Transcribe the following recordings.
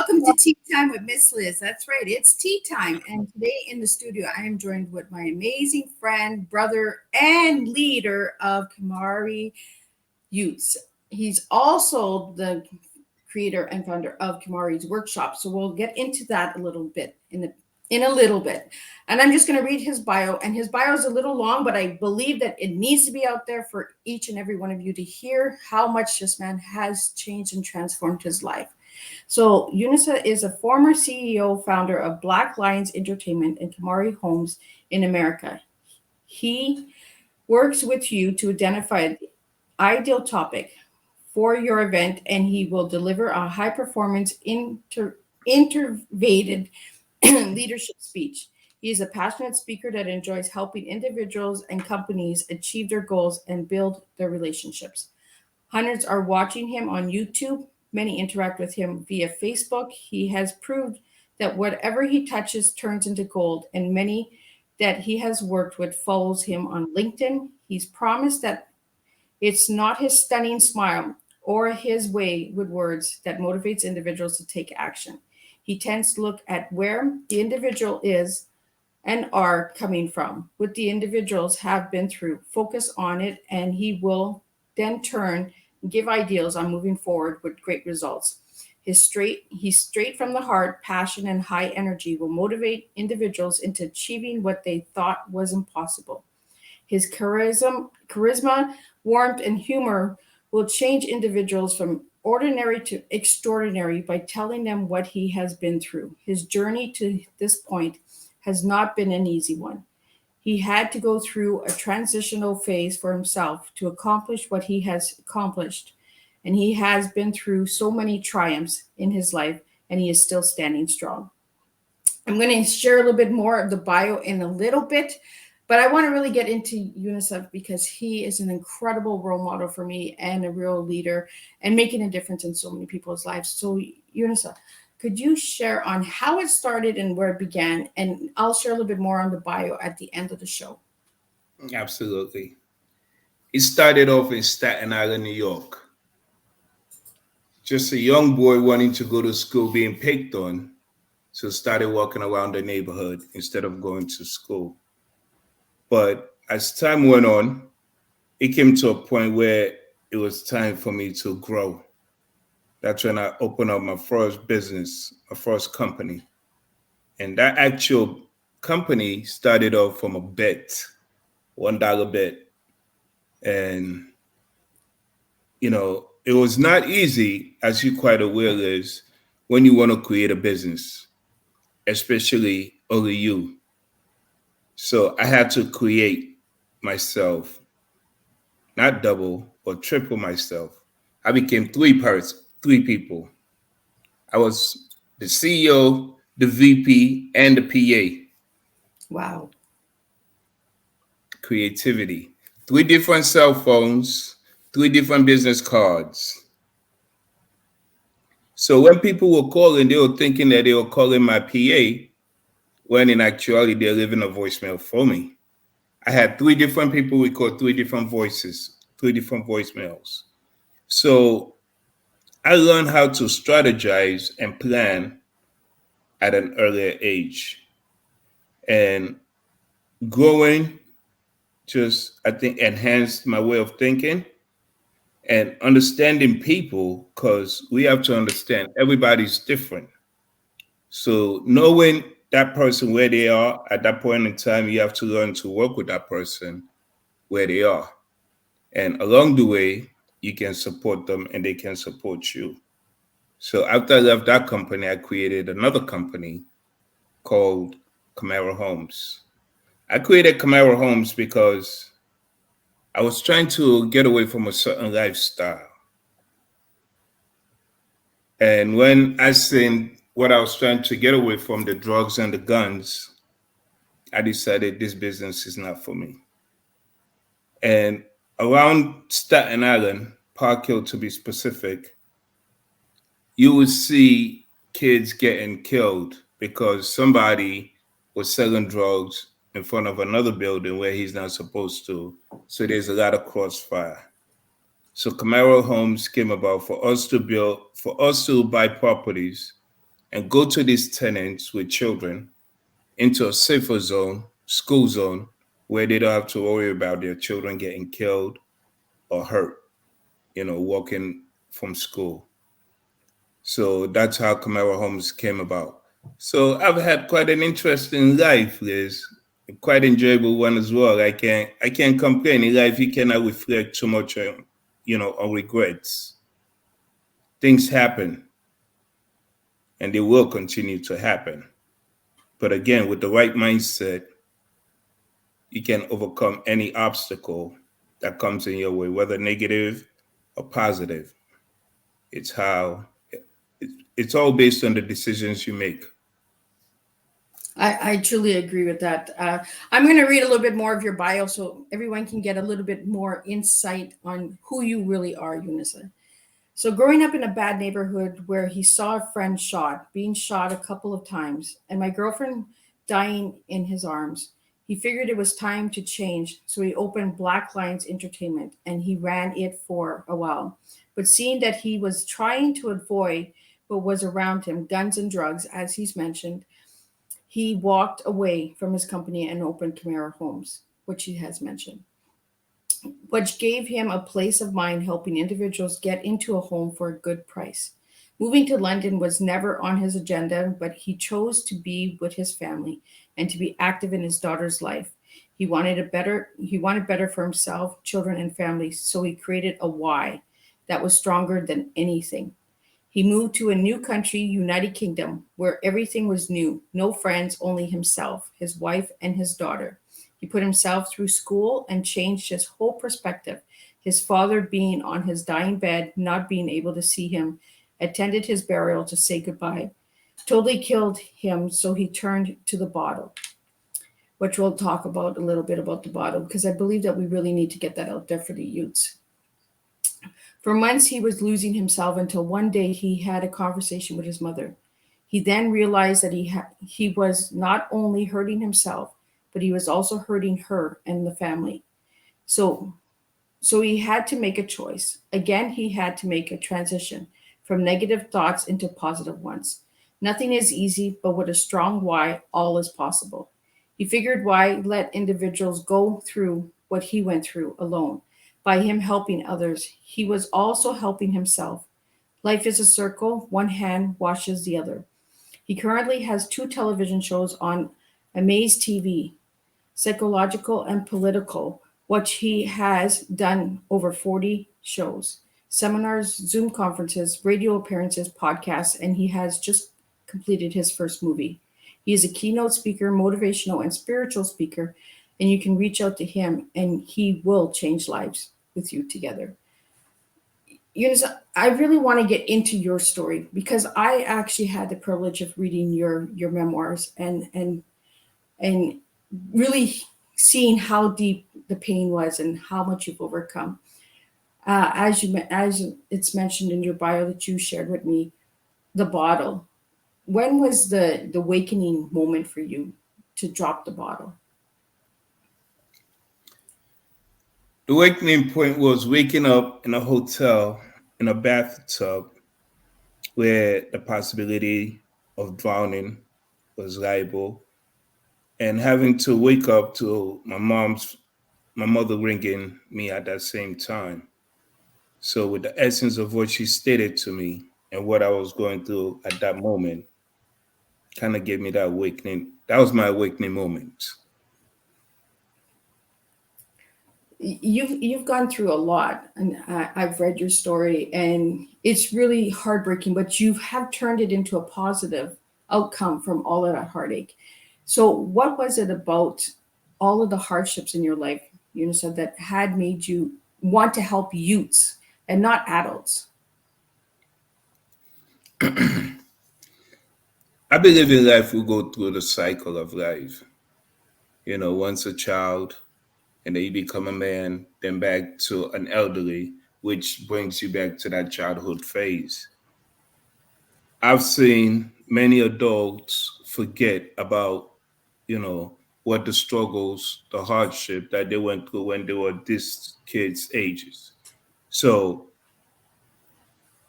Welcome to Tea Time with Miss Liz. That's right, it's tea time. And today in the studio, I am joined with my amazing friend, brother, and leader of Kamara Youths. He's also the creator and founder of Kamara Workshops. So we'll get into that a little bit in a little bit. And I'm just going to read his bio. And his bio is a little long, but I believe that it needs to be out there for each and every one of you to hear how much this man has changed and transformed his life. So Unisa is a former CEO, founder of Black Lions Entertainment and Kamara Homes in America. He works with you to identify the ideal topic for your event, and he will deliver a high-performance, intervated leadership speech. He is a passionate speaker that enjoys helping individuals and companies achieve their goals and build their relationships. Hundreds are watching him on YouTube. Many interact with him via Facebook. He has proved that whatever he touches turns into gold, and many that he has worked with follows him on LinkedIn. He's promised that it's not his stunning smile or his way with words that motivates individuals to take action. He tends to look at where the individual is and are coming from, what the individuals have been through, focus on it, and he will then turn and give ideals on moving forward with great results. He's straight from the heart, passion, and high energy will motivate individuals into achieving what they thought was impossible. His charisma, warmth, and humor will change individuals from ordinary to extraordinary by telling them what he has been through. His journey to this point has not been an easy one. He had to go through a transitional phase for himself to accomplish what he has accomplished. And he has been through so many triumphs in his life, and he is still standing strong. I'm going to share a little bit more of the bio in a little bit, but I want to really get into UNICEF because he is an incredible role model for me and a real leader and making a difference in so many people's lives. So UNICEF, could you share on how it started and where it began? And I'll share a little bit more on the bio at the end of the show. Absolutely. It started off in Staten Island, New York. Just a young boy wanting to go to school being picked on, so started walking around the neighborhood instead of going to school. But as time went on, it came to a point where it was time for me to grow. That's when I opened up my first business, my first company. And that actual company started off from a bet, $1 bet. And, it was not easy, as you quite aware is, when you want to create a business, especially only you. So I had to create myself, not double or triple myself. I became three people. I was the CEO, the VP, and the PA. Wow. Creativity. 3 different cell phones, 3 different business cards. So when people were calling, they were thinking that they were calling my PA, when in actuality they're leaving a voicemail for me. I had 3 different people record 3 different voices, 3 different voicemails. So I learned how to strategize and plan at an earlier age. And growing just, I think, enhanced my way of thinking and understanding people, because we have to understand everybody's different. So knowing that person where they are at that point in time, you have to learn to work with that person where they are. And along the way, you can support them and they can support you. So after I left that company, I created another company called Kamara Homes. I created Kamara Homes because I was trying to get away from a certain lifestyle. And when I seen what I was trying to get away from, the drugs and the guns, I decided this business is not for me. And around Staten Island, Park Hill to be specific, you would see kids getting killed because somebody was selling drugs in front of another building where he's not supposed to. So there's a lot of crossfire. So Kamara Homes came about for us to buy properties and go to these tenants with children into a safer zone, school zone, where they don't have to worry about their children getting killed or hurt, walking from school. So that's how Kamara Homes came about. So I've had quite an interesting life, Liz. Quite enjoyable one as well. I can't complain. In life, you cannot reflect too much on, on regrets. Things happen, and they will continue to happen. But again, with the right mindset, you can overcome any obstacle that comes in your way, whether negative or positive. It's how it's all based on the decisions you make. I truly agree with that. I'm going to read a little bit more of your bio so everyone can get a little bit more insight on who you really are, Unisa. So, growing up in a bad neighborhood where he saw a friend being shot a couple of times, and my girlfriend dying in his arms, he figured it was time to change. So, he opened Black Lions Entertainment and he ran it for a while. But seeing that he was trying to avoid what was around him, guns and drugs, as he's mentioned, he walked away from his company and opened Kamara Homes, which he has mentioned, which gave him a place of mind helping individuals get into a home for a good price. Moving to London was never on his agenda, but he chose to be with his family and to be active in his daughter's life. He wanted better for himself, children and family, so he created a why that was stronger than anything. He moved to a new country, United Kingdom, where everything was new. No friends, only himself, his wife, and his daughter. He put himself through school and changed his whole perspective. His father being on his dying bed, not being able to see him, attended his burial to say goodbye. Totally killed him, so he turned to the bottle, which we'll talk about a little bit about the bottle, because I believe that we really need to get that out there for the youths. For months, he was losing himself until one day he had a conversation with his mother. He then realized that he was not only hurting himself, but he was also hurting her and the family. So, so he had to make a choice. Again, he had to make a transition from negative thoughts into positive ones. Nothing is easy, but with a strong why, all is possible. He figured why let individuals go through what he went through alone. By him helping others, he was also helping himself. Life is a circle, one hand washes the other. He currently has two television shows on Amaze TV, psychological and political, which he has done over 40 shows, seminars, Zoom conferences, radio appearances, podcasts, and he has just completed his first movie. He is a keynote speaker, motivational, and spiritual speaker, and you can reach out to him and he will change lives with you together. Eunice, I really want to get into your story because I actually had the privilege of reading your memoirs and really seeing how deep the pain was and how much you've overcome. As it's mentioned in your bio that you shared with me, the bottle. When was the awakening moment for you to drop the bottle? The awakening point was waking up in a hotel in a bathtub where the possibility of drowning was liable, and having to wake up to my mother ringing me at that same time. So with the essence of what she stated to me and what I was going through at that moment, kind of gave me that awakening. That was my awakening moment. You've gone through a lot, and I've read your story, and it's really heartbreaking. But you have turned it into a positive outcome from all of that heartache. So, what was it about all of the hardships in your life, Eunice, that had made you want to help youths and not adults? I believe in life we go through the cycle of life. Once a child, and then you become a man, then back to an elderly, which brings you back to that childhood phase. I've seen many adults forget about, what the struggles, the hardship that they went through when they were this kids' ages. So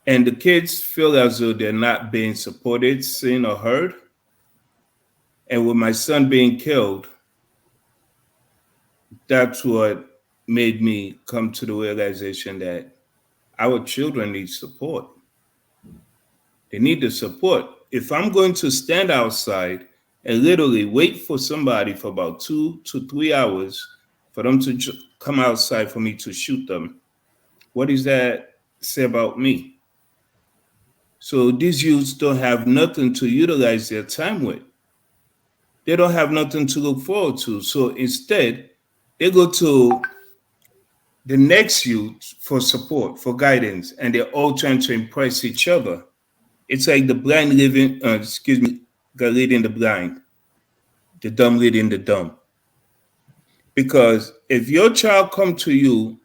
And the kids feel as though they're not being supported, seen, or heard. And with my son being killed, that's what made me come to the realization that our children need support. They need the support. If I'm going to stand outside and literally wait for somebody for about 2 to 3 hours for them to come outside for me to shoot them, what does that say about me? So these youths don't have nothing to utilize their time with. They don't have nothing to look forward to. So instead, they go to the next youth for support, for guidance, and they're all trying to impress each other. It's like the blind leading the blind, the dumb leading the dumb. Because if your child come to you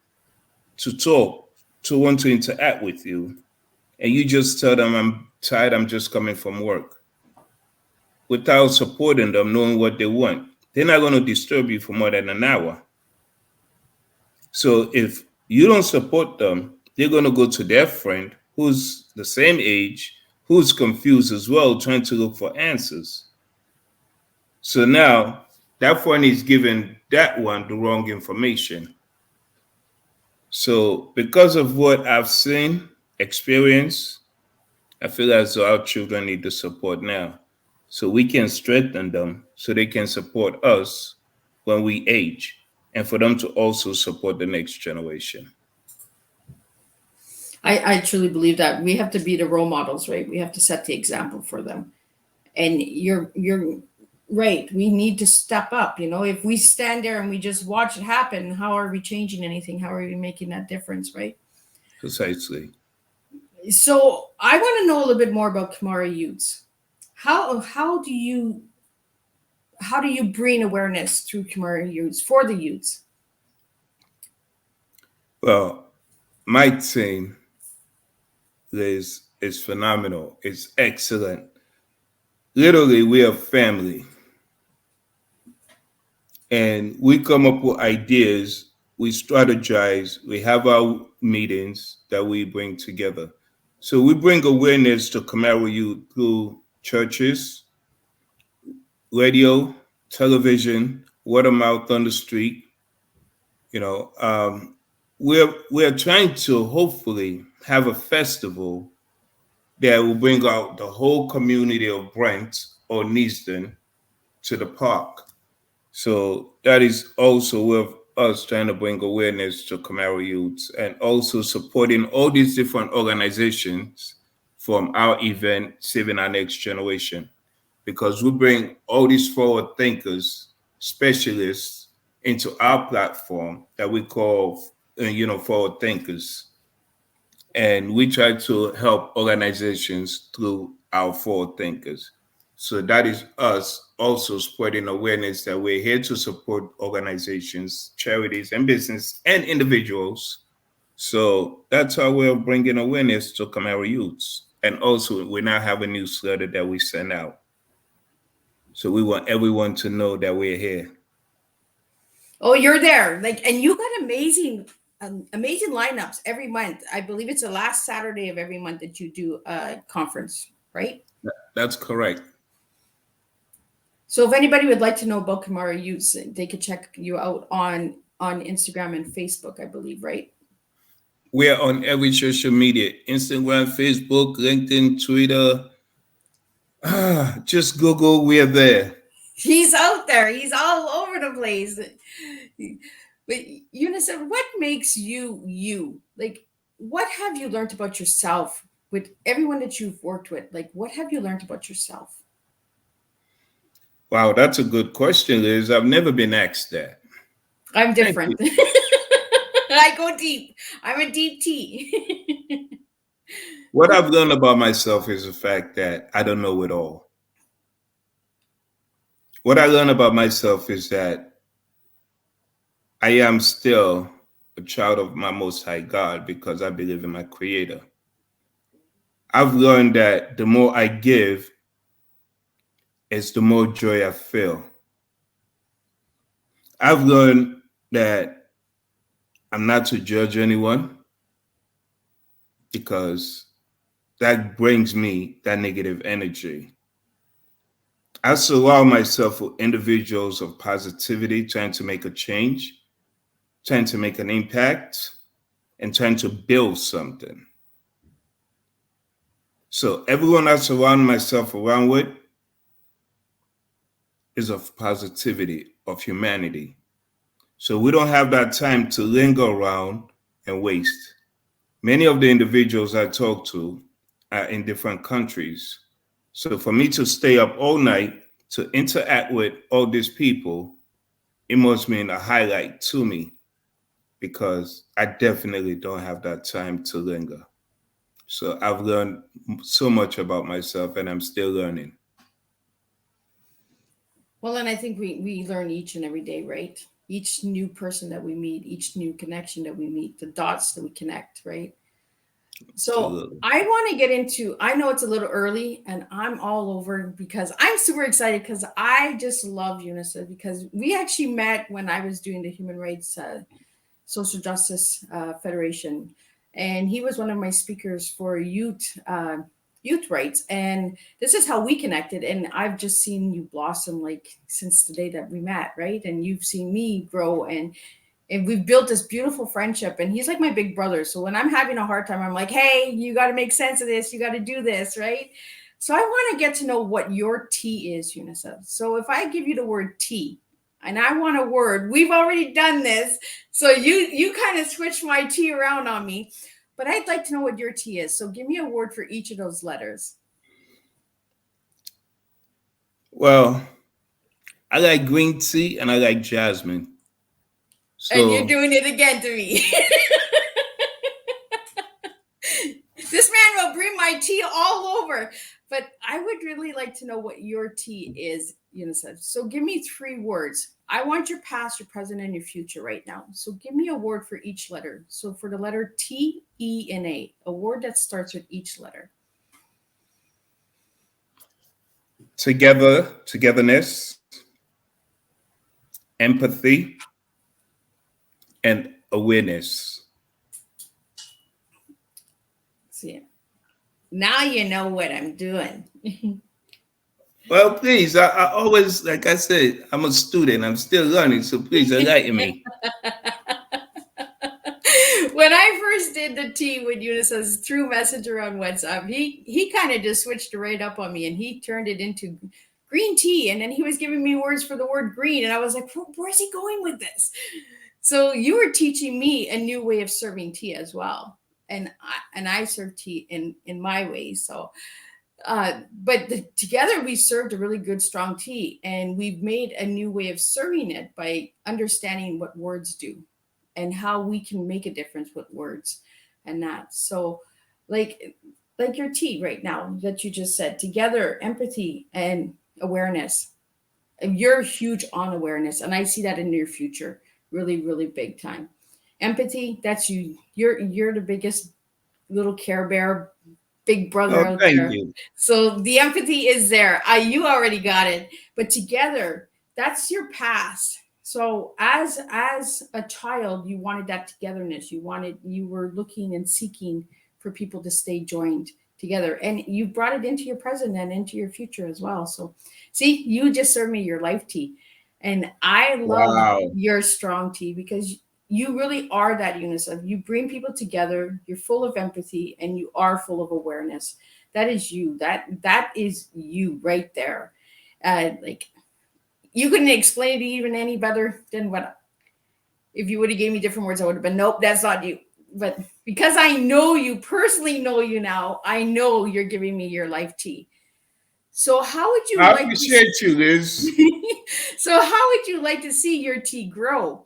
to talk, to want to interact with you, and you just tell them, I'm tired, I'm just coming from work, without supporting them, knowing what they want, they're not going to disturb you for more than an hour. So if you don't support them, they're going to go to their friend who's the same age, who's confused as well, trying to look for answers. So now that friend is giving that one the wrong information. So because of what I've seen, experienced, I feel as though our children need the support now. So we can strengthen them so they can support us when we age, and for them to also support the next generation. I truly believe that we have to be the role models, right? We have to set the example for them. And you're right. We need to step up. You know, if we stand there and we just watch it happen, how are we changing anything? How are we making that difference, right? Precisely. So I want to know a little bit more about Kamara Youths. How do you bring awareness through Kamara Youths for the youths? Well, my team is phenomenal. It's excellent. Literally, we are family, and we come up with ideas. We strategize. We have our meetings that we bring together. So we bring awareness to Kamara Youth through churches, radio, television, word of mouth on the street. You know, we're trying to hopefully have a festival that will bring out the whole community of Brent or Neasden to the park. So that is also with us trying to bring awareness to Kamara Youths and also supporting all these different organizations from our event, Saving Our Next Generation, because we bring all these forward thinkers, specialists into our platform that we call, forward thinkers. And we try to help organizations through our forward thinkers. So that is us also spreading awareness that we're here to support organizations, charities, and business and individuals. So that's how we're bringing awareness to Kamara Youths. And also, we now have a newsletter that we send out. So we want everyone to know that we're here. Oh, you're there. Like, and you got amazing lineups every month. I believe it's the last Saturday of every month that you do a conference, right? That's correct. So if anybody would like to know about Kamara Youths, they could check you out on Instagram and Facebook, I believe, right? We're on every social media: Instagram, Facebook, LinkedIn, Twitter. Just Google, we're there. He's out there. He's all over the place. But Unisa, what makes you you? Like, what have you learned about yourself with everyone that you've worked with? Like, what have you learned about yourself? Wow, that's a good question, Liz. I've never been asked that. I'm Thank you. different. I go deep. I'm a deep tea. What I've learned about myself is the fact that I don't know it all. What I learned about myself is that I am still a child of my Most High God because I believe in my Creator. I've learned that the more I give, is the more joy I feel. I've learned that I'm not to judge anyone because that brings me that negative energy. I surround myself with individuals of positivity, trying to make a change, trying to make an impact, and trying to build something. So everyone I surround myself around with is of positivity, of humanity. So we don't have that time to linger around and waste. Many of the individuals I talk to are in different countries. So for me to stay up all night to interact with all these people, it must mean a highlight to me because I definitely don't have that time to linger. So I've learned so much about myself and I'm still learning. Well, and I think we learn each and every day, right? Each new person that we meet, each new connection that we meet, the dots that we connect, right? So Absolutely. I want to get into, I know it's a little early and I'm all over because I'm super excited because I just love Unisa because we actually met when I was doing the Human Rights Social Justice Federation. And he was one of my speakers for youth rights. And this is how we connected. And I've just seen you blossom like since the day that we met, right? And you've seen me grow and we've built this beautiful friendship. And he's like my big brother. So when I'm having a hard time, I'm like, hey, you got to make sense of this. You got to do this, right? So I want to get to know what your T is, Unisa. So if I give you the word T, and I want a word, we've already done this. So you kind of switched my T around on me, but I'd like to know what your T is. So give me a word for each of those letters. Well, I like green tea and I like jasmine. And you're So, doing it again to me. This man will bring my tea all over. But I would really like to know what your tea is, Unicef. So give me three words. I want your past, your present, and your future right now. So give me a word for each letter. So for the letter T, E, and a word that starts with each letter. togetherness, empathy, and awareness. See, now you know what I'm doing. Well, please, I always, like I said, I'm a student. I'm still learning. So please enlighten me. When I first did the tea with Unisys through Messenger on WhatsApp, he kind of just switched it right up on me and he turned it into green tea. And then he was giving me words for the word green. And I was like, where's he going with this? So you were teaching me a new way of serving tea as well. And I serve tea in my way. So together we served a really good strong tea and we've made a new way of serving it by understanding what words do and how we can make a difference with words and that. So like your tea right now that you just said, together, empathy and awareness. You're huge on awareness, and I see that in your future, really, really big time. Empathy, that's you. You're the biggest little Care Bear, big brother Oh, out thank there. you. So the empathy is there. You already got it. But together, that's your past. So as a child, you wanted that togetherness. You were looking and seeking for people to stay joined together. And you brought it into your present and into your future as well. So see, you just served me your life tea. And I love Wow. your strong tea because you really are that UNICEF. You bring people together. You're full of empathy, and you are full of awareness. That is you. That is you right there. Like you couldn't explain it even any better than what if you would have gave me different words. I would have been nope, that's not you. But because I know you personally, know you now, I know you're giving me your life tea. So how would you I like appreciate you, Liz. to? So how would you like to see your tea grow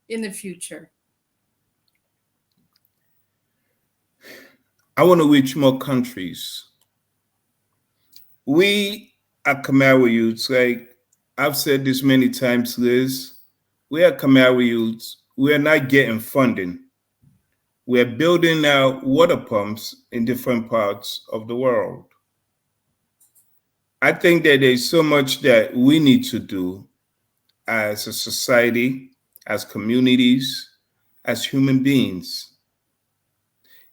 in the future? I want to reach more countries. We at Kamara Youths, like I've said this many times, Liz, we at Kamara Youths, we are not getting funding. We're building now water pumps in different parts of the world. I think that there's so much that we need to do as a society, as communities, as human beings.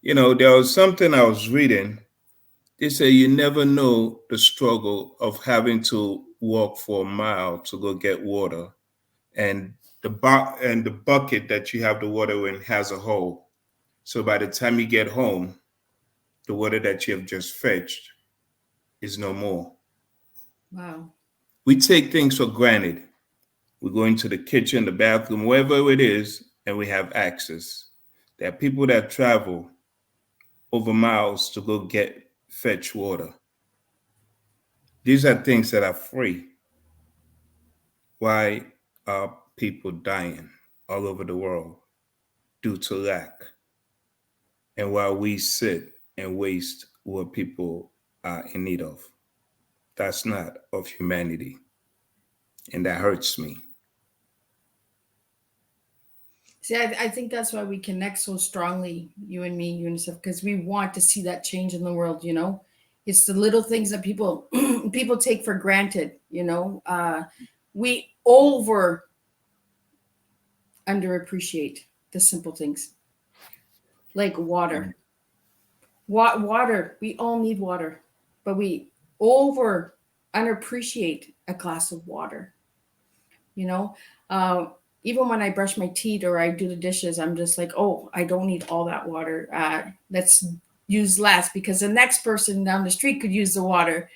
You know, there was something I was reading. They say you never know the struggle of having to walk for a mile to go get water, and the bucket that you have the water in has a hole. So by the time you get home, the water that you have just fetched is no more. Wow. We take things for granted. We go into the kitchen, the bathroom, wherever it is, and we have access. There are people that travel over miles to go get fetch water. These are things that are free. Why are people dying all over the world due to lack? And while we sit and waste what people are in need of, that's not of humanity. And that hurts me. See, I think that's why we connect so strongly, you and me, UNICEF, because we want to see that change in the world. It's the little things that people people take for granted. We over underappreciate the simple things like water. Water. We all need water, but we over underappreciate a glass of water. You know, uh, Even when I brush my teeth or I do the dishes, I'm just like, oh, I don't need all that water. Let's use less because the next person down the street could use the water,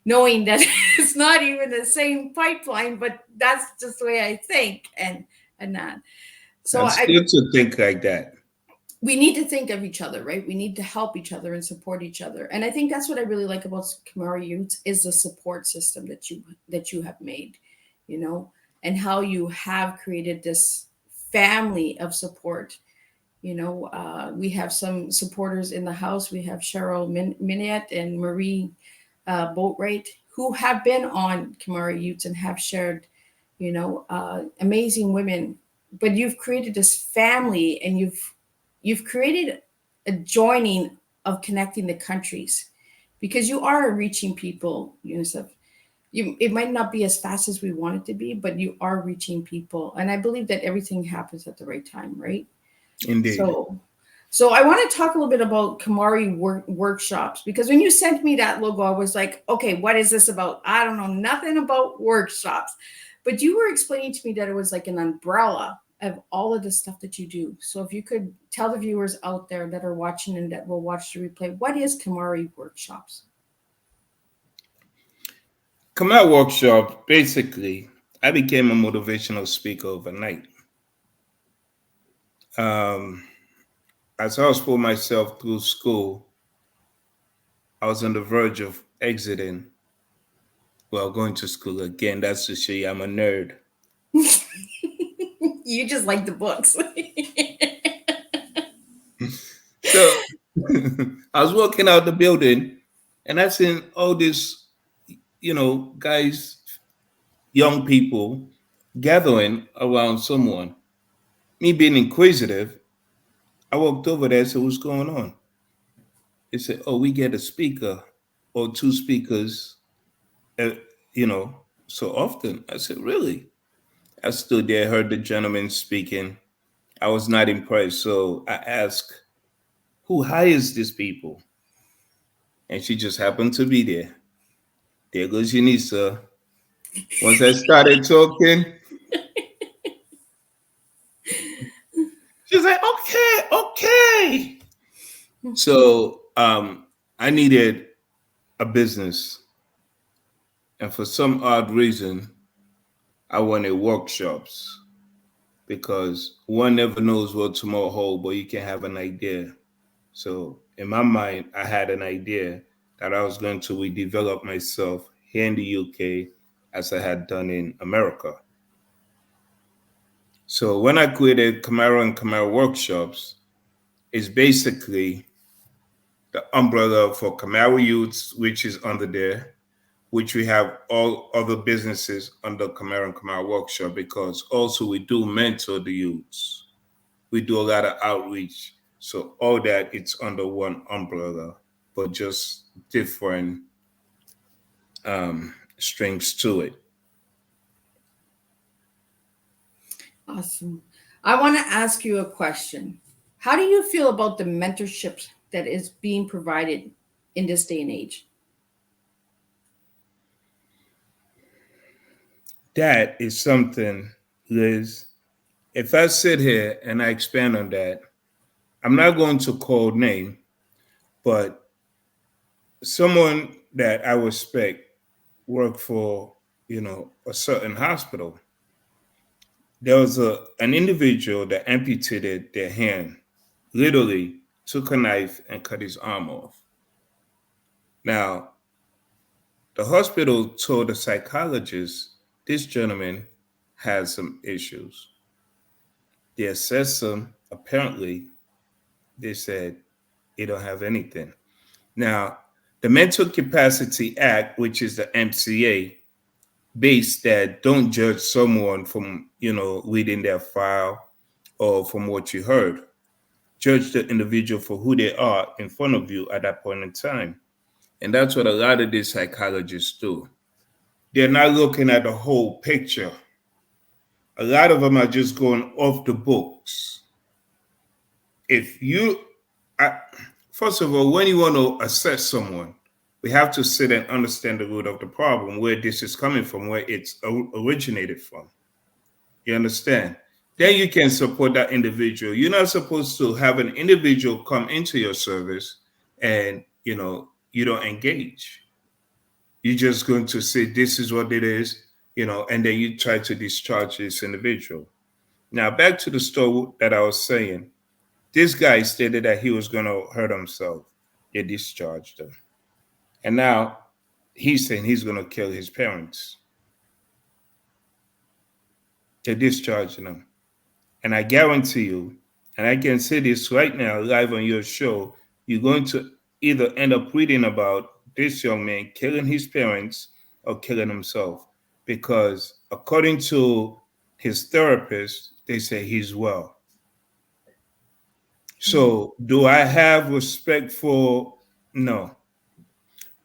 knowing that it's not even the same pipeline. But that's just the way I think, and that. So That's I good to think like that. we need to think of each other, right? We need to help each other and support each other. And I think that's what I really like about Kamara Youths is the support system that you have made, you know, and how you have created this family of support. We have some supporters in the house. We have Cheryl Minette and Marie Boatwright who have been on Kamara Youths and have shared, amazing women. But you've created this family, and you've created a joining of connecting the countries because you are reaching people, UNICEF. It might not be as fast as we want it to be, but you are reaching people. And I believe that everything happens at the right time, right? Indeed. So I want to talk a little bit about Workshops because when you sent me that logo, I was like, okay, what is this about? I don't know nothing about workshops, but you were explaining to me that it was like an umbrella of all of the stuff that you do. So if you could tell the viewers out there that are watching and that will watch the replay, what is Kamara Workshops? Kamara Workshop, basically, I became a motivational speaker overnight. Um, as I was putting myself through school, I was on the verge of exiting, well, going to school again. That's to show you I'm a nerd. You just like the books. So I was walking out the building and I seen all these, guys, young people gathering around someone. Me being inquisitive, I walked over there and said, what's going on? They said, oh, we get a speaker or two speakers, uh, you know, so often. I said, really? I stood there, heard the gentleman speaking. I was not impressed. So I asked, who hires these people? And she just happened to be there. There goes Unisa. Once I started talking, she's like, okay, okay. So I needed a business. And for some odd reason, I wanted workshops because one never knows what tomorrow holds, but you can have an idea. So in my mind, I had an idea that I was going to redevelop myself here in the UK as I had done in America. So when I created Kamara and Kamara Workshops, it's basically the umbrella for Kamara Youths, which is under there, which we have all other businesses under Kamara and Kamara Workshop because also we do mentor the youths. We do a lot of outreach. So all that it's under one umbrella, but just different strings to it. Awesome. I want to ask you a question. How do you feel about the mentorship that is being provided in this day and age? That is something, Liz. If I sit here and I expand on that, I'm not going to call name, but someone that I respect worked for, a certain hospital. There was an individual that amputated their hand, literally took a knife and cut his arm off. Now, the hospital told the psychologist this gentleman has some issues. They assessed him. Apparently, they said he don't have anything. Now, the Mental Capacity Act, which is the MCA, base that don't judge someone from, reading their file or from what you heard. Judge the individual for who they are in front of you at that point in time. And that's what a lot of these psychologists do. They're not looking at the whole picture. A lot of them are just going off the books. If you, I, First of all, when you want to assess someone, we have to sit and understand the root of the problem, where this is coming from, where it's originated from. You understand? Then you can support that individual. You're not supposed to have an individual come into your service and, you don't engage. You're just going to say, this is what it is, and then you try to discharge this individual. Now, back to the story that I was saying. This guy stated that he was going to hurt himself. They discharged him. And now he's saying he's going to kill his parents. They're discharging him. And I guarantee you, and I can say this right now live on your show, you're going to either end up reading about this young man killing his parents or killing himself. Because according to his therapist, they say he's well. So do I have respect for? No.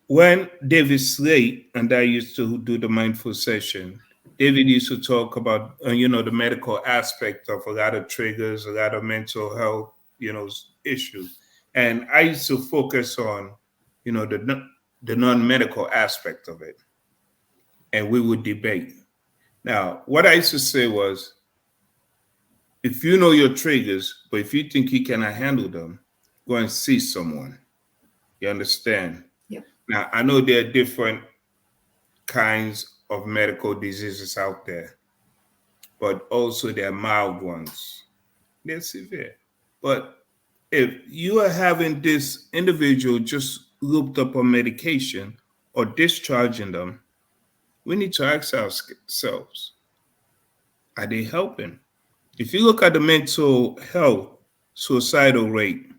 When David Slade and I used to do the mindful session, David used to talk about, the medical aspect of a lot of triggers, a lot of mental health, issues. And I used to focus on, the non-medical aspect of it. And we would debate. Now, what I used to say was, if you know your triggers, but if you think you cannot handle them, go and see someone. You understand? Yep. Now, I know there are different kinds of medical diseases out there, but also there are mild ones. They're severe. But if you are having this individual just looped up on medication or discharging them, we need to ask ourselves, are they helping? If you look at the mental health suicidal rate,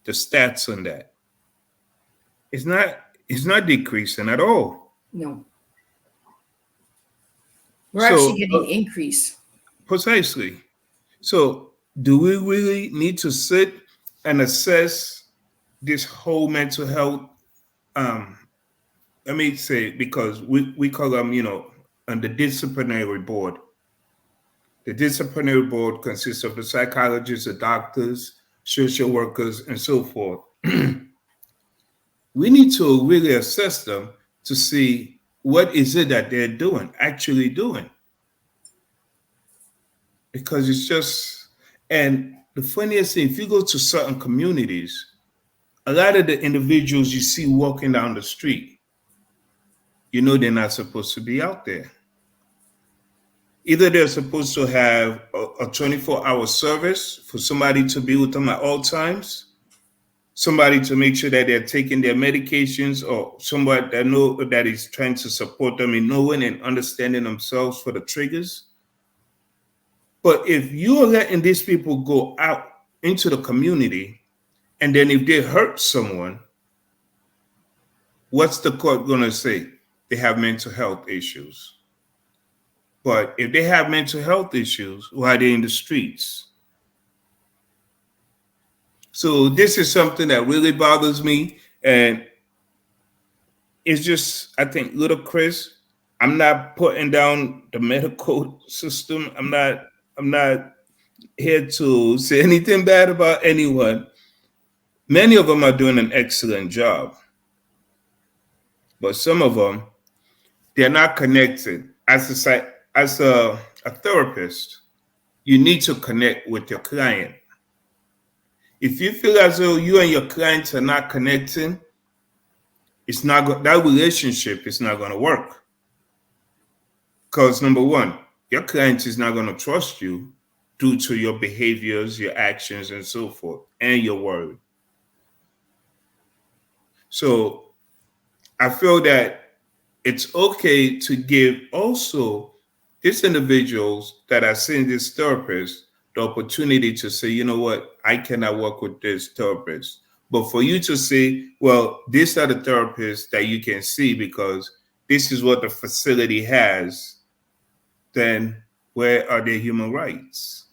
the stats on that, it's not decreasing at all. No. We're actually getting increase. Precisely. So do we really need to sit and assess this whole mental health? Let me say, because we call them, on the disciplinary board. The disciplinary board consists of the psychologists, the doctors, social workers, and so forth. We need to really assess them to see what is it that they're actually doing. Because it's just, and the funniest thing, if you go to certain communities, a lot of the individuals you see walking down the street, they're not supposed to be out there. Either they're supposed to have a 24-hour service for somebody to be with them at all times, somebody to make sure that they're taking their medications, or somebody that is trying to support them in knowing and understanding themselves for the triggers. But if you're letting these people go out into the community, and then if they hurt someone, what's the court going to say? They have mental health issues. But if they have mental health issues, why are they in the streets? So this is something that really bothers me. And it's just, I think, ludicrous. I'm not putting down the medical system. I'm not here to say anything bad about anyone. Many of them are doing an excellent job. But some of them, they're not connected. As a therapist, you need to connect with your client. If you feel as though you and your clients are not connecting, that relationship is not going to work. Because number one, your client is not going to trust you due to your behaviors, your actions, and so forth, and your word. So I feel that it's okay to give also these individuals that are seeing this therapist the opportunity to say, you know what, I cannot work with this therapist. But for you to say, well, these are the therapists that you can see because this is what the facility has, then where are their human rights?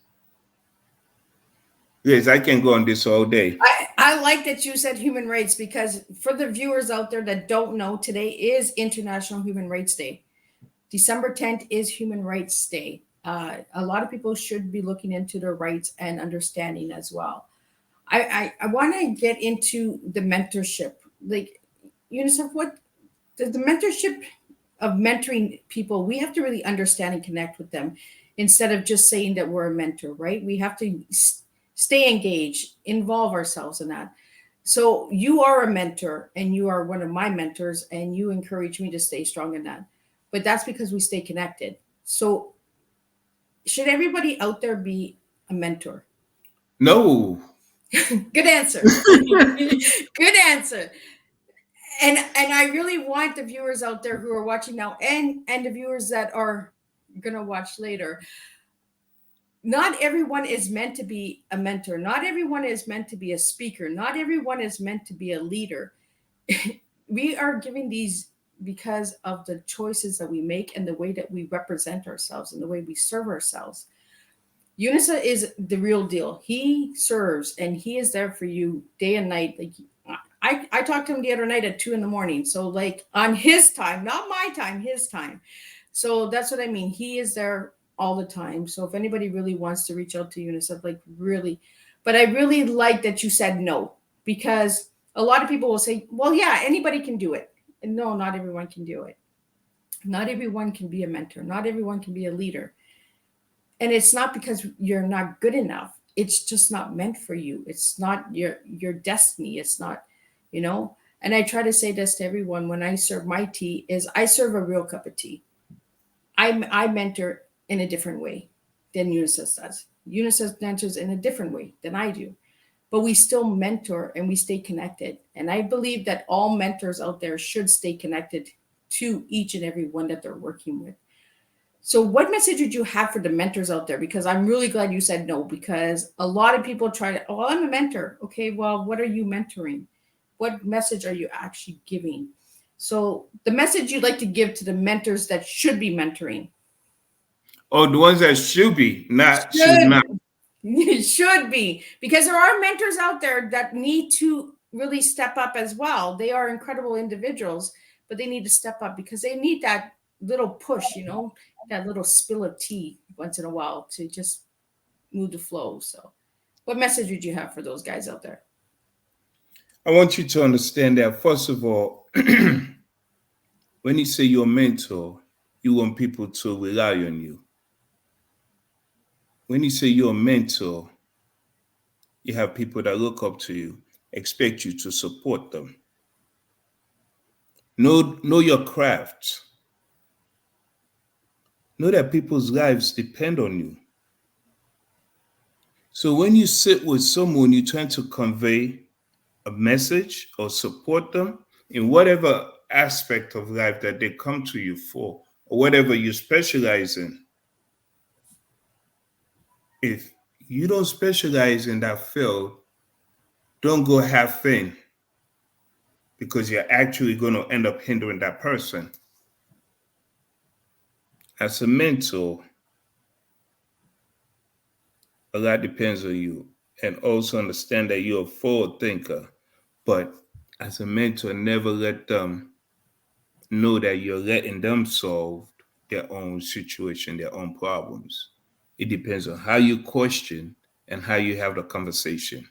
Yes, I can go on this all day. I like that you said human rights because for the viewers out there that don't know, today is International Human Rights Day. December 10th is Human Rights Day. A lot of people should be looking into their rights and understanding as well. I want to get into the mentorship. Like, UNICEF, what the mentorship of mentoring people, we have to really understand and connect with them instead of just saying that we're a mentor, right? We have to stay engaged, involve ourselves in that. So you are a mentor and you are one of my mentors and you encourage me to stay strong in that. But that's because we stay connected. So should everybody out there be a mentor? No. Good answer. Good answer. And I really want the viewers out there who are watching now and the viewers that are gonna watch later. Not everyone is meant to be a mentor. Not everyone is meant to be a speaker. Not everyone is meant to be a leader. We are giving these because of the choices that we make and the way that we represent ourselves and the way we serve ourselves. Unisa is the real deal. He serves and he is there for you day and night. Like I talked to him the other night at 2 a.m. So like on his time, not my time, his time. So that's what I mean. He is there all the time. So if anybody really wants to reach out to UNICEF, like really, but I really like that you said no, because a lot of people will say, well, yeah, anybody can do it. And no, not everyone can do it. Not everyone can be a mentor. Not everyone can be a leader. And it's not because you're not good enough. It's just not meant for you. It's not your destiny. It's not, you know. And I try to say this to everyone when I serve my tea is I serve a real cup of tea. I mentor in a different way than UNICEF does. UNICEF mentors in a different way than I do. But we still mentor and we stay connected. And I believe that all mentors out there should stay connected to each and every one that they're working with. So, what message would you have for the mentors out there? Because I'm really glad you said no, because a lot of people try to, oh, I'm a mentor. Okay, well, what are you mentoring? What message are you actually giving? So, the message you'd like to give to the mentors that should be mentoring. Oh, the ones that should be, not should Should not. it should be, because there are mentors out there that need to really step up as well. They are incredible individuals, but they need to step up because they need that little push, that little spill of tea once in a while to just move the flow. So, what message would you have for those guys out there? I want you to understand that, first of all, when you say you're a mentor, you want people to rely on you. When you say you're a mentor, you have people that look up to you, expect you to support them. Know your craft. Know that people's lives depend on you. So when you sit with someone, you trying to convey a message or support them in whatever aspect of life that they come to you for, or whatever you specialize in. If you don't specialize in that field, don't go half in because you're actually going to end up hindering that person. As a mentor, a lot depends on you. And also understand that you're a forward thinker. But as a mentor, never let them know that you're letting them solve their own situation, their own problems. It depends on how you question and how you have the conversation.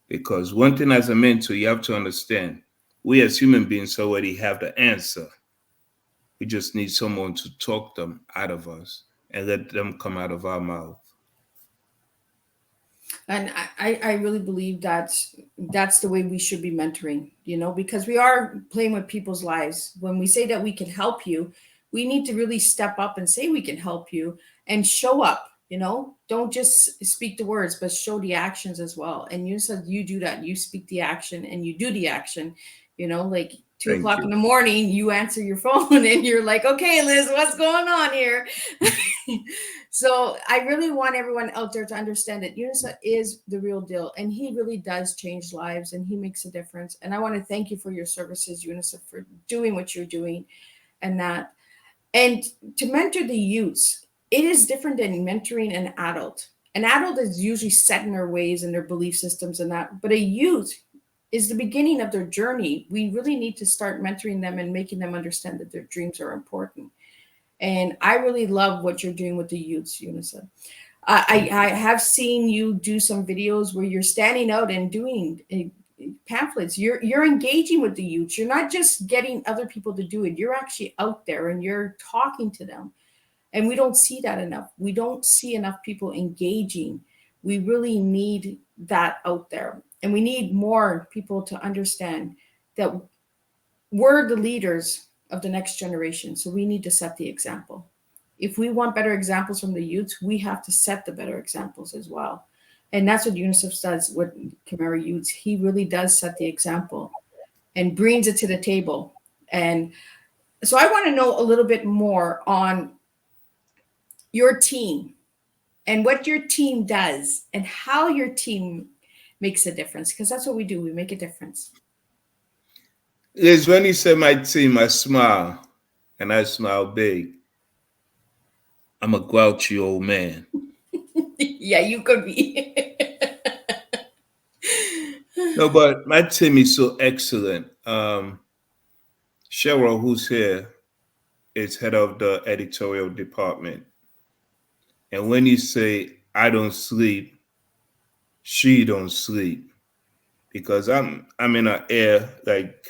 Because one thing as a mentor, you have to understand we as human beings already have the answer. We just need someone to talk them out of us and let them come out of our mouth. And I really believe that's the way we should be mentoring, because we are playing with people's lives. When we say that we can help you, we need to really step up and say we can help you and show up. Don't just speak the words, but show the actions as well. And you said you do that. You speak the action and you do the action. Like 2 Thank o'clock in you. the morning, you answer your phone and you're like, okay, Liz, what's going on here? So I really want everyone out there to understand that Unisa is the real deal, and he really does change lives, and he makes a difference. And I want to thank you for your services, Unisa, for doing what you're doing, and that. And to mentor the youths, it is different than mentoring an adult. An adult is usually set in their ways and their belief systems and that, but a youth is the beginning of their journey. We really need to start mentoring them and making them understand that their dreams are important. And I really love what you're doing with the youths, Unisa. I have seen you do some videos where you're standing out and doing pamphlets. You're engaging with the youth. You're not just getting other people to do it. You're actually out there and you're talking to them. And we don't see that enough. We don't see enough people engaging. We really need that out there. And we need more people to understand that we're the leaders of the next generation. So we need to set the example. If we want better examples from the youth, we have to set the better examples as well. And that's what UNICEF does with Kamara Youths. He really does set the example and brings it to the table. And so I want to know a little bit more on your team and what your team does and how your team makes a difference, because that's what we do. We make a difference. Liz, when you say my team, I smile, and I smile big. I'm a grouchy old man. Yeah, you could be. No, but my team is so excellent. Cheryl, who's here, is head of the editorial department. And when you say I don't sleep, she don't sleep. Because I'm in an air like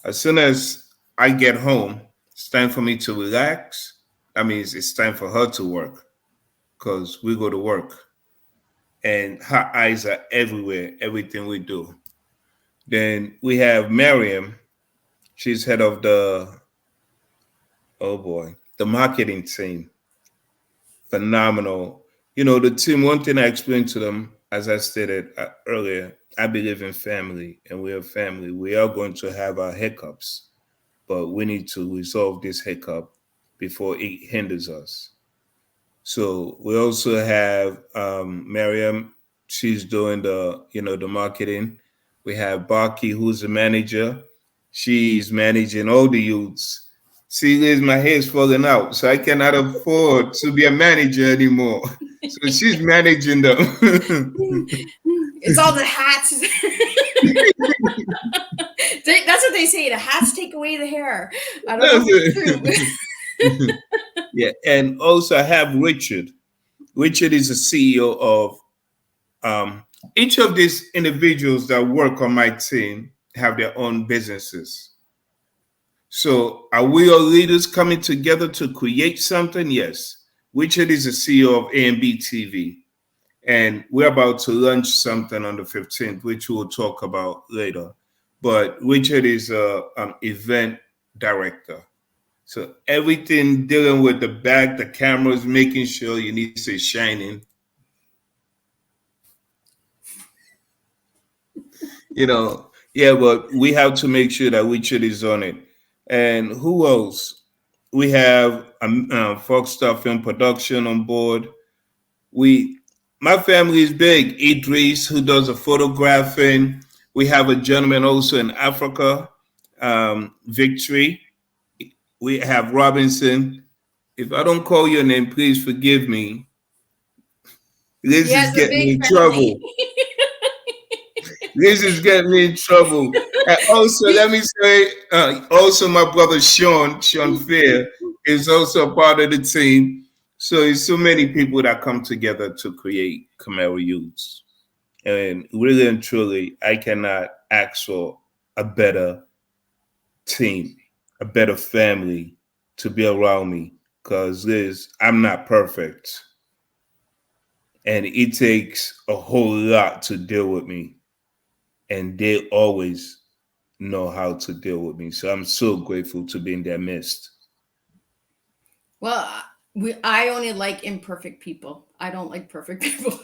as soon as I get home, it's time for me to relax. That means it's time for her to work because we go to work. And her eyes are everywhere, everything we do. Then we have Miriam. She's head of oh boy, the marketing team. Phenomenal. The team, one thing I explained to them, as I stated earlier, I believe in family and we're a family. We are going to have our hiccups, but we need to resolve this hiccup before it hinders us. So we also have Miriam. She's doing the marketing. We have Baki, who's the manager. She's managing all the youths. See, Liz, my hair's falling out, so I cannot afford to be a manager anymore. So she's managing them. It's all the hats. That's what they say. The hats take away the hair. I don't know if it's true. Yeah, and also I have Richard. Richard is the CEO of each of these individuals that work on my team have their own businesses. So are we all leaders coming together to create something? Yes. Richard is the CEO of A&B TV. And we're about to launch something on the 15th, which we'll talk about later. But Richard is an event director. So everything dealing with the back, the cameras, making sure you need to say shining. Yeah, but we have to make sure that Richard is on it. And who else? We have Foxstar Film Production on board. My family is big. Idris, who does the photographing. We have a gentleman also in Africa, Victory. We have Robinson. If I don't call your name, please forgive me. Liz He is has a getting me big in family. trouble. Liz is getting me in trouble. And also, let me say, also my brother Sean Fair, is also a part of the team. So it's so many people that come together to create Kamara Youths. And really and truly, I cannot ask for a better team, a better family to be around me. Because Liz, I'm not perfect. And it takes a whole lot to deal with me. And they always know how to deal with me. So I'm so grateful to be in their midst. Well, I only like imperfect people. I don't like perfect people.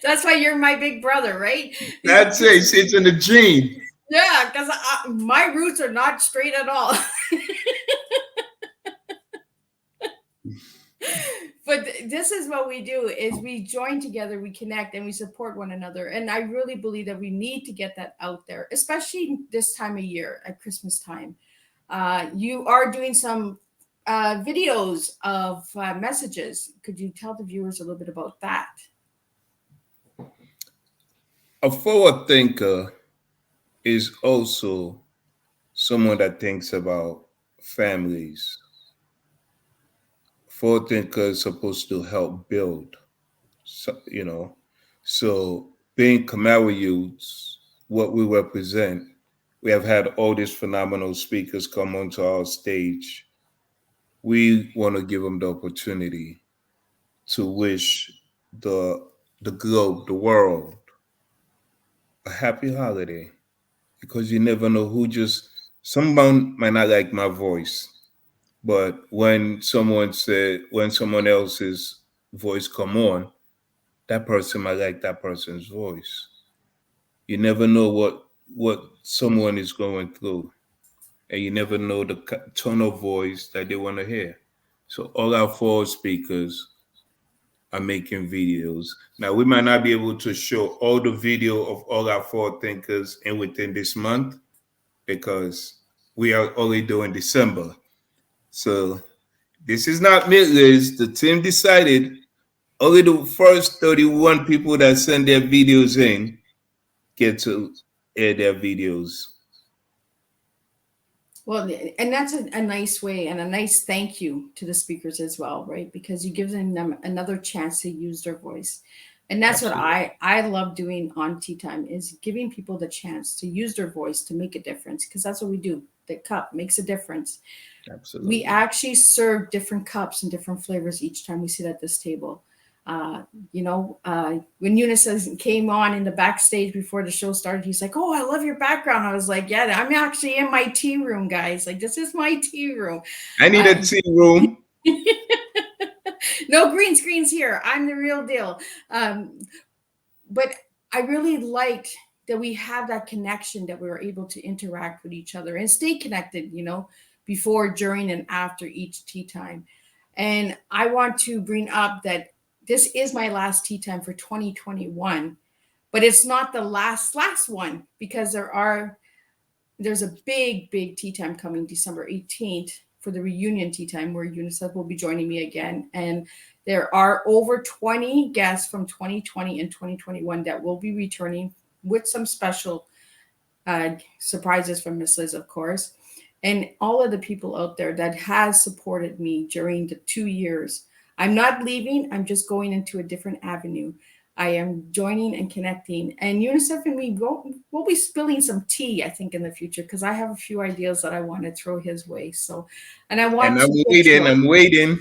That's why you're my big brother, right? That's it. It's in the gene. Yeah, because my roots are not straight at all. But this is what we do: is we join together, we connect, and we support one another. And I really believe that we need to get that out there, especially this time of year at Christmas time. You are doing some videos of messages. Could you tell the viewers a little bit about that? A forward thinker is also someone that thinks about families. Forward thinker is supposed to help build, so. So being Kamara Youths, what we represent, we have had all these phenomenal speakers come onto our stage. We want to give them the opportunity to wish the the globe, the world, a happy holiday, because you never know who just someone might not like my voice, but when someone else's voice come on, that person might like that person's voice. You never know what someone is going through, and you never know the tone of voice that they want to hear. So all our four speakers are making videos. Now we might not be able to show all the video of all our four thinkers in within this month because we are only doing December. So this is not Midlands. The team decided only the first 31 people that send their videos in get to air their videos. Well, and that's a nice way and a nice thank you to the speakers as well, right? Because you give them another chance to use their voice. And that's what Absolutely. I love doing on Tea Time, is giving people the chance to use their voice to make a difference, because that's what we do. The cup makes a difference. We Absolutely. actually serve different cups and different flavors each time we sit at this table. When Unisa came on in the backstage before the show started, he's like, "Oh, I love your background." I was like, "Yeah, I'm actually in my tea room, guys. Like, this is my tea room." I need a Uh, tea room. no green screens here. I'm the real deal. But I really liked that we have that connection, that we were able to interact with each other and stay connected, before, during, and after each tea time. And I want to bring up that this is my last tea time for 2021, but it's not the last one, because there's a big tea time coming December 18th for the reunion tea time, where UNICEF will be joining me again. And there are over 20 guests from 2020 and 2021 that will be returning, with some special surprises from Miss Liz, of course. And all of the people out there that has supported me during the 2 years. I'm not leaving. I'm just going into a different avenue. I am joining and connecting. And UNICEF and me, we'll be spilling some tea, I think, in the future, because I have a few ideas that I want to throw his way. So, and I want And to make sure. I'm waiting.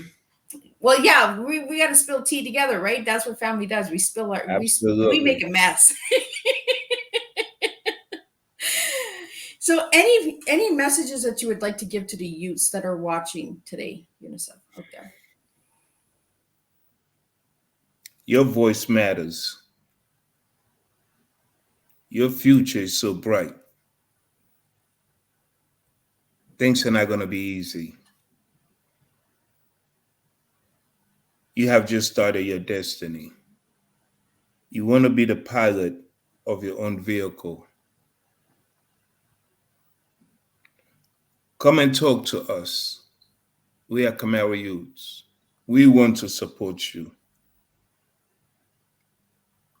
Well, yeah, we got to spill tea together, right? That's what family does. We spill we make Absolutely. a mess. So, any messages that you would like to give to the youths that are watching today, UNICEF, out there? Your voice matters. Your future is so bright. Things are not going to be easy. You have just started your destiny. You want to be the pilot of your own vehicle. Come and talk to us. We are Kamara Youths. We want to support you.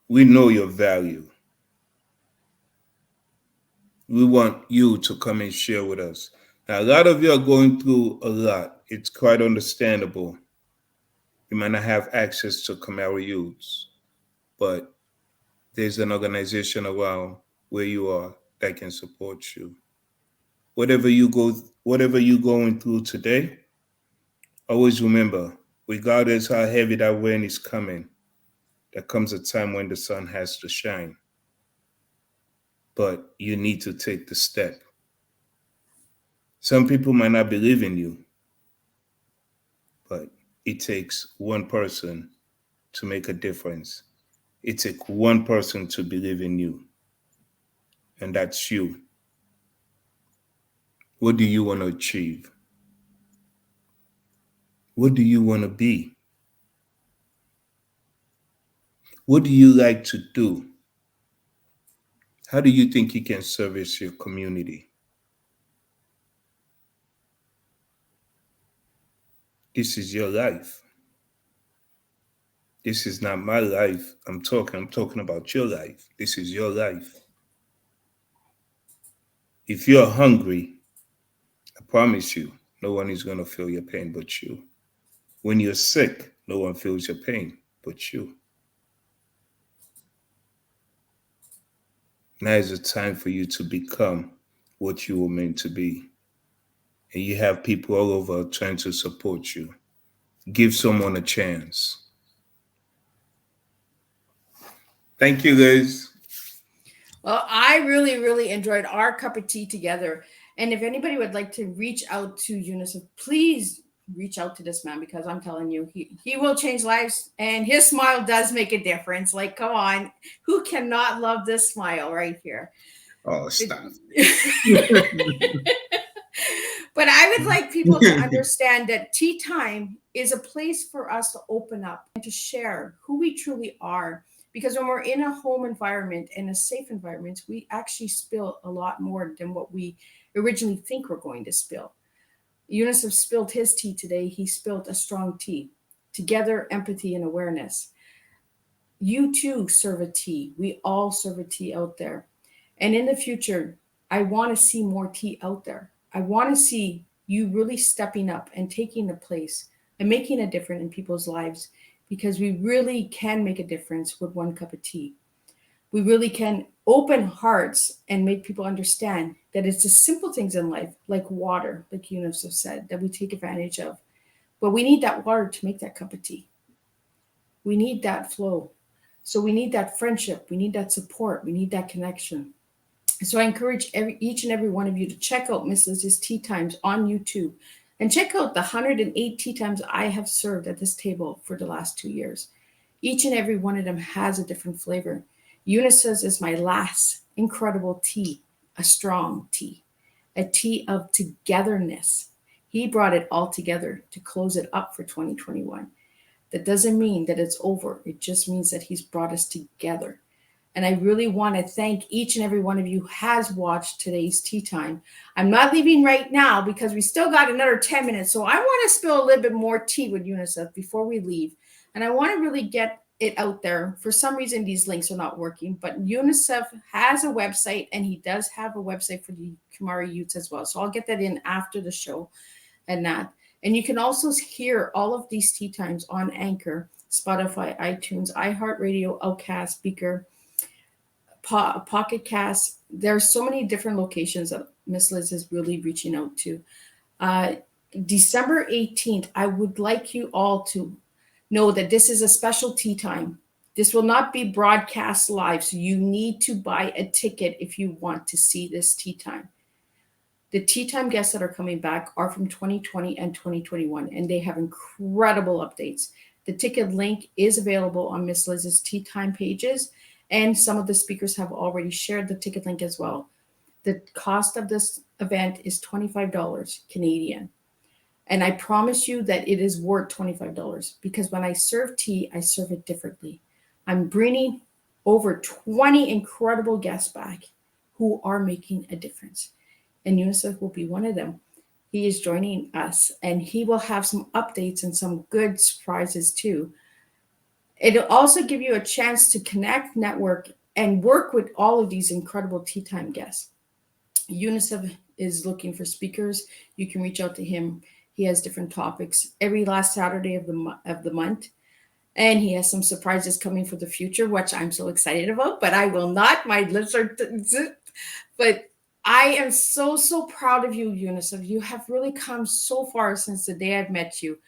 We know your value. We want you to come and share with us. Now, a lot of you are going through a lot. It's quite understandable. You might not have access to Kamara Youths, but there's an organization around where you are that can support you. Whatever you're going through today, always remember, regardless how heavy that rain is coming, there comes a time when the sun has to shine. But you need to take the step. Some people might not believe in you, but it takes one person to make a difference. It takes one person to believe in you, and that's you. What do you want to achieve? What do you want to be? What do you like to do? How do you think you can service your community? This is your life. This is not my life. I'm talking about your life. This is your life. If you're hungry, I promise you, no one is going to feel your pain but you. When you're sick, no one feels your pain but you. Now is the time for you to become what you were meant to be. And you have people all over trying to support you. Give someone a chance. Thank you, guys. Well, I really, really enjoyed our cup of tea together. And if anybody would like to reach out to Unisa, please reach out to this man, because I'm telling you, he will change lives, and his smile does make a difference. Like, come on, who cannot love this smile right here? Oh, stop. But I would like people to understand that tea time is a place for us to open up and to share who we truly are. Because when we're in a home environment and a safe environment, we actually spill a lot more than what we originally think we're going to spill. Unicef spilled his tea today. He spilled a strong tea. Together, empathy and awareness. You too serve a tea. We all serve a tea out there. And in the future, I want to see more tea out there. I want to see you really stepping up and taking the place and making a difference in people's lives, because we really can make a difference with one cup of tea. We really can open hearts and make people understand that it's the simple things in life, like water, like Eunice have said, that we take advantage of. But we need that water to make that cup of tea. We need that flow. So we need that friendship. We need that support. We need that connection. So I encourage each and every one of you to check out Miss Liz's Tea Times on YouTube, and check out the 108 tea times I have served at this table for the last 2 years. Each and every one of them has a different flavor. Unisa's is my last incredible tea, a strong tea, a tea of togetherness. He brought it all together to close it up for 2021. That doesn't mean that it's over. It just means that he's brought us together. And I really want to thank each and every one of you who has watched today's tea time. I'm not leaving right now because we still got another 10 minutes. So I want to spill a little bit more tea with UNICEF before we leave. And I want to really get it out there. For some reason, these links are not working, but UNICEF has a website, and he does have a website for the Kamara Youths as well. So I'll get that in after the show and that. And you can also hear all of these tea times on Anchor, Spotify, iTunes, iHeartRadio, Outcast, Speaker, Pocket Cast. There are so many different locations that Miss Liz is really reaching out to. December 18th, I would like you all to know that this is a special tea time. This will not be broadcast live, so you need to buy a ticket if you want to see this tea time. The tea time guests that are coming back are from 2020 and 2021, and they have incredible updates. The ticket link is available on Miss Liz's tea time pages, and some of the speakers have already shared the ticket link as well. The cost of this event is $25 Canadian. And I promise you that it is worth $25, because when I serve tea, I serve it differently. I'm bringing over 20 incredible guests back who are making a difference. And UNICEF will be one of them. He is joining us, and he will have some updates and some good surprises too. It'll also give you a chance to connect, network, and work with all of these incredible tea time guests. UNICEF is looking for speakers. You can reach out to him. He has different topics every last Saturday of the month. And he has some surprises coming for the future, which I'm so excited about, but I will not. My lips are, but I am so, so proud of you, Unisa. You have really come so far since the day I've met you.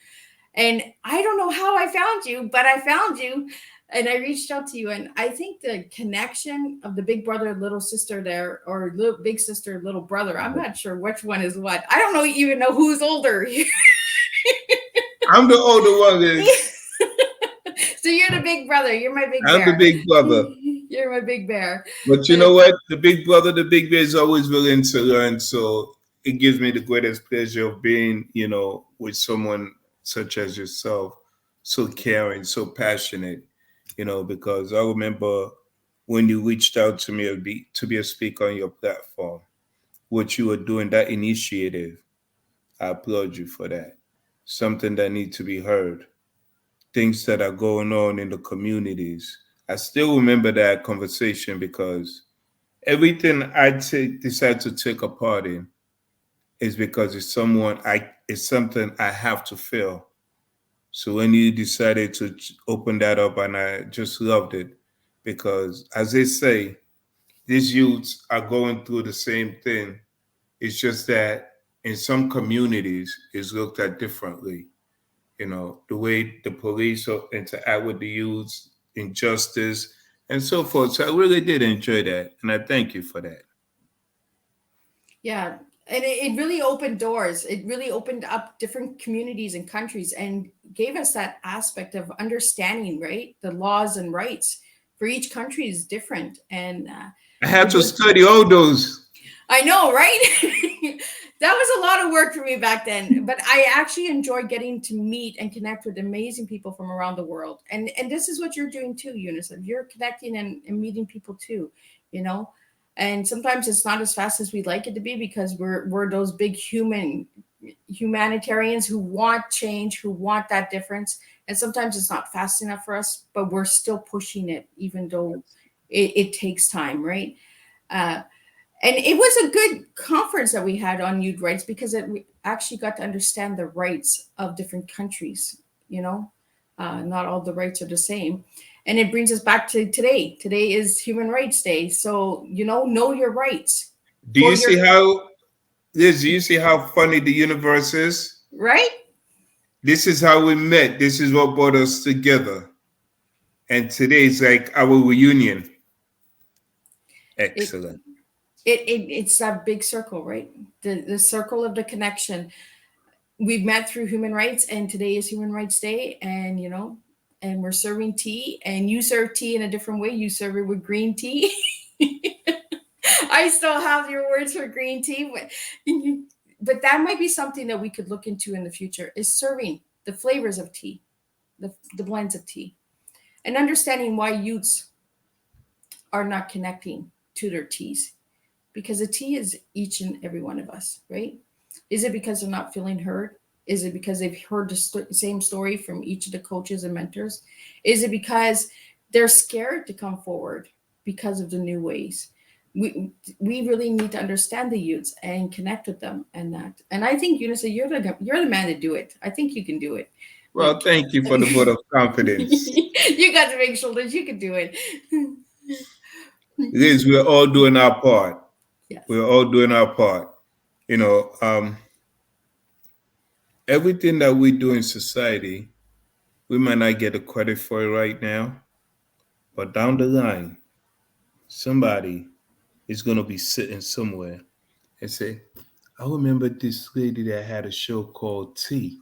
And I don't know how I found you, but I found you and I reached out to you. And I think the connection of the big brother, little sister there, or little big sister, little brother, I'm not sure which one is what. I don't know even know who's older. I'm the older one. Is So you're the big brother. You're my big I'm the bear. big brother. You're my big bear. But you But know what? The big brother, the big bear is always willing to learn. So it gives me the greatest pleasure of being, with someone such as yourself, so caring, so passionate, because I remember when you reached out to me to be a speaker on your platform, what you were doing, that initiative, I applaud you for that. Something that needs to be heard, things that are going on in the communities. I still remember that conversation because everything decide to take a part in is because it's something I have to feel. So when you decided to open that up, and I just loved it because, as they say, these youths are going through the same thing. It's just that in some communities, it's looked at differently. The way the police interact with the youths, injustice, and so forth. So I really did enjoy that, and I thank you for that. yeah, and it really opened doors. It really opened up different communities and countries and gave us that aspect of understanding, right? The laws and rights for each country is different. And I had it to was, study all those. I know, right? That was a lot of work for me back then, but I actually enjoy getting to meet and connect with amazing people from around the world. And this is what you're doing too, UNICEF. You're connecting and meeting people too, you know. And sometimes it's not as fast as we'd like it to be because we're those big humanitarians who want change, who want that difference. And sometimes it's not fast enough for us, but we're still pushing it, even though it takes time, right? Uh, and it was a good conference that we had on youth rights because we actually got to understand the rights of different countries. You know, not all the rights are the same, and it brings us back to today. Today is Human Rights Day, so know your rights Do for you your see how Liz? Do you see how funny the universe is? right. This is how we met. This is what brought us together. And today is like our reunion. It Excellent. it's that big circle, right? The circle of the connection. We've met through human rights, and today is Human Rights Day, and and we're serving tea, and you serve tea in a different way. You serve it with green tea. I still have your words for green tea, but that might be something that we could look into in the future, is serving the flavors of tea, the blends of tea, and understanding why youths are not connecting to their teas, because a tea is each and every one of us, right? Is it because they're not feeling heard? Is it because they've heard the same story from each of the coaches and mentors? Is it because they're scared to come forward because of the new ways? We really need to understand the youths and connect with them, and that. And I think Unisa, you're the man to do it. I think you can do it. Well, Like thank you for the vote of confidence. you got the big shoulders. You can do it. Liz, we're all doing our part. Yes. We're all doing our part. You know, um, Everything that we do in society, we might not get the credit for it right now, but down the line, somebody is going to be sitting somewhere and say, I remember this lady that had a show called T.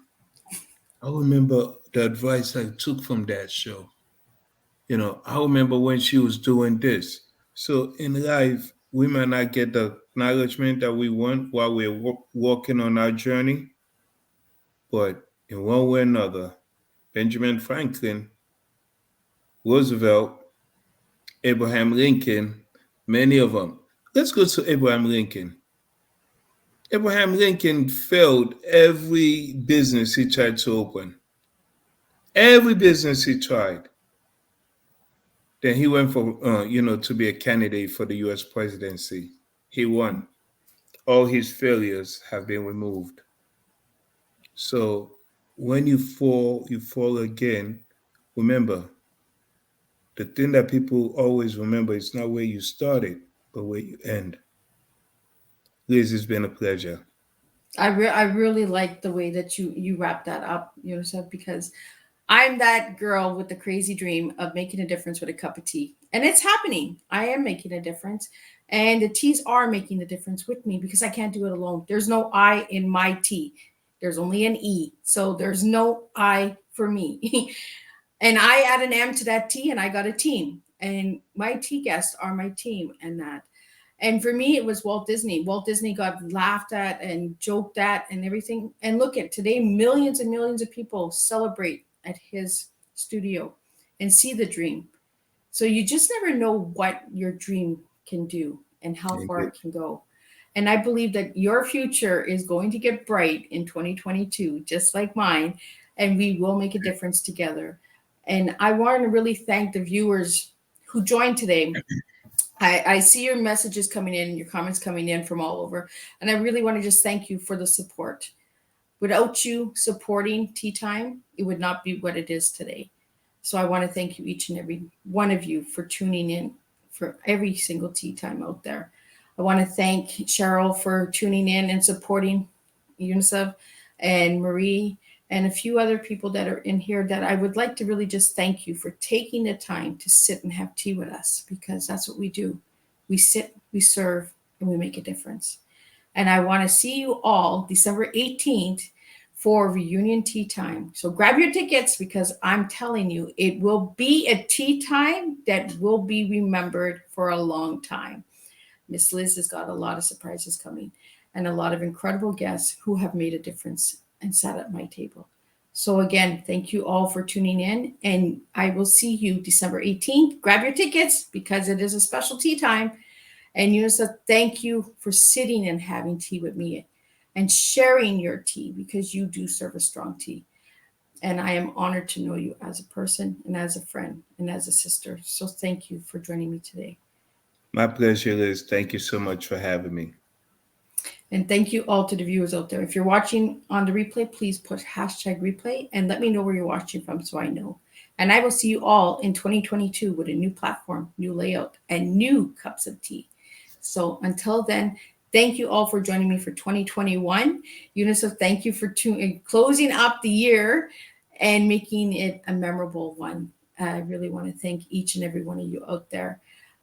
I remember the advice I took from that show. I remember when she was doing this. So in life, we might not get the acknowledgement that we want while we're walking on our journey, but in one way or another, Benjamin Franklin, Roosevelt, Abraham Lincoln, many of them. Let's go to Abraham Lincoln. Abraham Lincoln failed every business he tried to open. Every business he tried. Then he went for, to be a candidate for the U.S. presidency. He won. All his failures have been removed. So when you fall again. remember, the thing that people always remember is not where you started, but where you end. Liz, it's been a pleasure. I really like the way that you wrap that up, Yusuf, because I'm that girl with the crazy dream of making a difference with a cup of tea. And it's happening. I am making a difference. And the teas are making a difference with me because I can't do it alone. There's no I in my tea. There's only an E. So there's no I for me. And I add an M to that T and I got a team. And my tea guests are my team and that. And for me, it was Walt Disney. Walt Disney got laughed at and joked at and everything. And look at today, millions and millions of people celebrate at his studio and see the dream. So you just never know what your dream can do and how far Indeed. it can go. And I believe that your future is going to get bright in 2022, just like mine, and we will make a difference together. And I want to really thank the viewers who joined today. I see your messages coming in, your comments coming in from all over. And I really want to just thank you for the support. Without you supporting Tea Time, it would not be what it is today. So I want to thank you, each and every one of you, for tuning in for every single Tea Time out there. I want to thank Cheryl for tuning in and supporting UNICEF, and Marie, and a few other people that are in here that I would like to really just thank you for taking the time to sit and have tea with us, because that's what we do. We sit, we serve, and we make a difference. And I want to see you all December 18th for Reunion Tea Time. So grab your tickets, because I'm telling you, it will be a tea time that will be remembered for a long time. Miss Liz has got a lot of surprises coming and a lot of incredible guests who have made a difference and sat at my table. So again, thank you all for tuning in, and I will see you December 18th. Grab your tickets because it is a special tea time. And Unisa, thank you for sitting and having tea with me and sharing your tea, because you do serve a strong tea. And I am honored to know you as a person and as a friend and as a sister. So thank you for joining me today. My pleasure, Liz. Thank you so much for having me. And thank you all to the viewers out there. If you're watching on the replay, please put hashtag replay and let me know where you're watching from so I know. And I will see you all in 2022 with a new platform, new layout, and new cups of tea. So until then, thank you all for joining me for 2021. UNICEF, thank you for closing up the year and making it a memorable one. I really want to thank each and every one of you out there.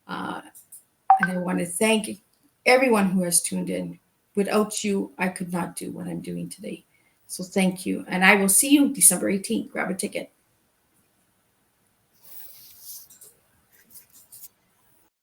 And I want to thank everyone who has tuned in. Without you, I could not do what I'm doing today. So thank you. And I will see you December 18th. Grab a ticket.